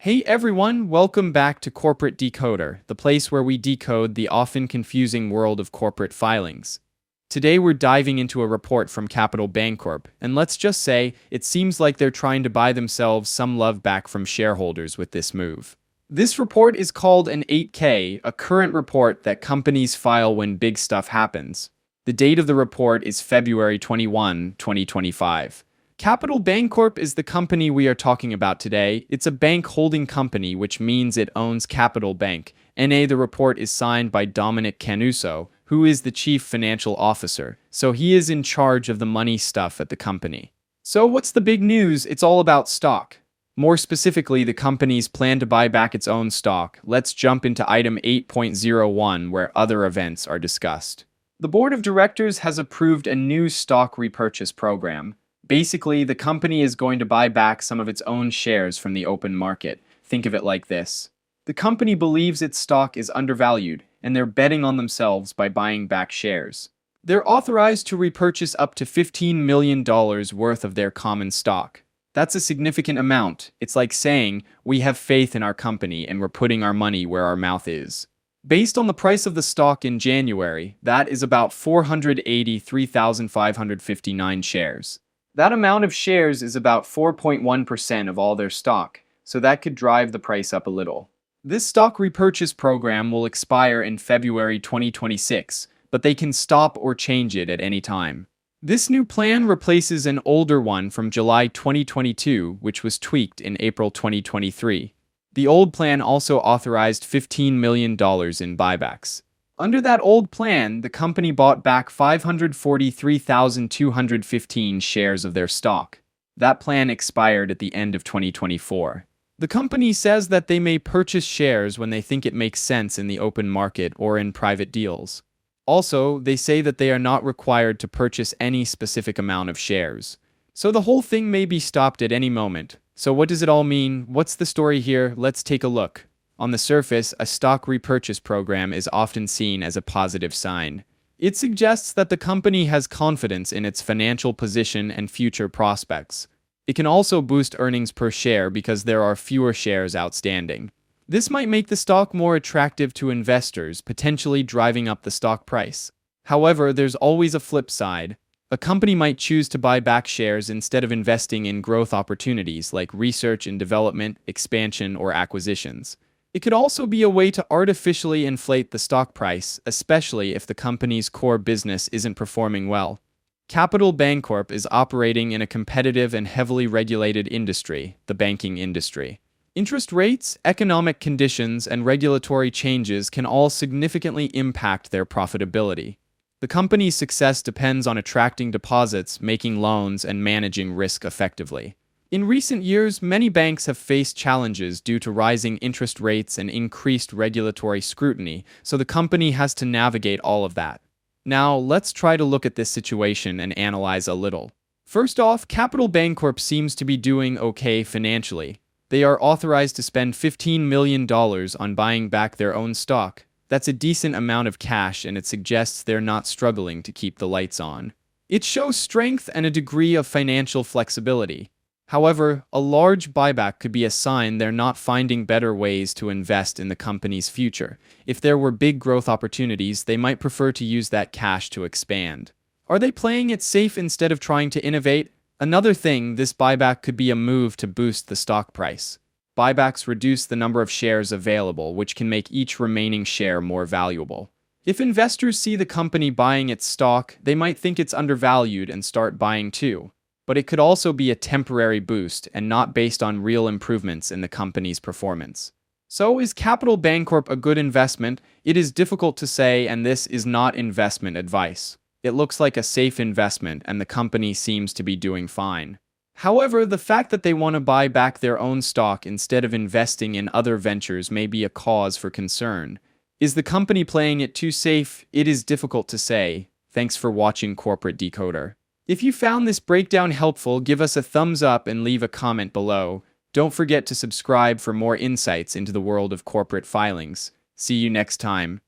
Hey everyone, welcome back to Corporate Decoder, the place where we decode the often confusing world of corporate filings. Today we're diving into a report from Capital Bancorp, and let's just say it seems like they're trying to buy themselves some love back from shareholders with this move. This report is called an 8K, a current report that companies file when big stuff happens. The date of the report is February 21, 2025. Capital Bancorp is the company we are talking about today. It's a bank holding company, which means it owns Capital Bank. The report is signed by Dominic Canuso, who is the chief financial officer, so he is in charge of the money stuff at the company. So what's the big news? It's all about stock. More specifically, the company's plan to buy back its own stock. Let's jump into item 8.01, where other events are discussed. The board of directors has approved a new stock repurchase program. Basically, the company is going to buy back some of its own shares from the open market. Think of it like this. The company believes its stock is undervalued, and they're betting on themselves by buying back shares. They're authorized to repurchase up to $15 million worth of their common stock. That's a significant amount. It's like saying, we have faith in our company and we're putting our money where our mouth is. Based on the price of the stock in January, that is about 483,559 shares. That amount of shares is about 4.1% of all their stock, so that could drive the price up a little. This stock repurchase program will expire in February 2026, but they can stop or change it at any time. This new plan replaces an older one from July 2022, which was tweaked in April 2023. The old plan also authorized $15 million in buybacks. Under that old plan, the company bought back 543,215 shares of their stock. That plan expired at the end of 2024. The company says that they may purchase shares when they think it makes sense in the open market or in private deals. Also, they say that they are not required to purchase any specific amount of shares. So the whole thing may be stopped at any moment. So what does it all mean? What's the story here? Let's take a look. On the surface, a stock repurchase program is often seen as a positive sign. It suggests that the company has confidence in its financial position and future prospects. It can also boost earnings per share because there are fewer shares outstanding. This might make the stock more attractive to investors, potentially driving up the stock price. However, there's always a flip side. A company might choose to buy back shares instead of investing in growth opportunities like research and development, expansion, or acquisitions. It could also be a way to artificially inflate the stock price, especially if the company's core business isn't performing well. Capital Bancorp is operating in a competitive and heavily regulated industry, the banking industry. Interest rates, economic conditions, and regulatory changes can all significantly impact their profitability. The company's success depends on attracting deposits, making loans, and managing risk effectively. In recent years, many banks have faced challenges due to rising interest rates and increased regulatory scrutiny, so the company has to navigate all of that. Now, let's try to look at this situation and analyze a little. First off, Capital Bancorp seems to be doing okay financially. They are authorized to spend $15 million on buying back their own stock. That's a decent amount of cash, and it suggests they're not struggling to keep the lights on. It shows strength and a degree of financial flexibility. However, a large buyback could be a sign they're not finding better ways to invest in the company's future. If there were big growth opportunities, they might prefer to use that cash to expand. Are they playing it safe instead of trying to innovate? Another thing, this buyback could be a move to boost the stock price. Buybacks reduce the number of shares available, which can make each remaining share more valuable. If investors see the company buying its stock, they might think it's undervalued and start buying too. But it could also be a temporary boost and not based on real improvements in the company's performance. So is Capital Bancorp a good investment? It is difficult to say, and this is not investment advice. It looks like a safe investment, and the company seems to be doing fine. However, the fact that they want to buy back their own stock instead of investing in other ventures may be a cause for concern. Is the company playing it too safe? It is difficult to say. Thanks for watching Corporate Decoder. If you found this breakdown helpful, give us a thumbs up and leave a comment below. Don't forget to subscribe for more insights into the world of corporate filings. See you next time.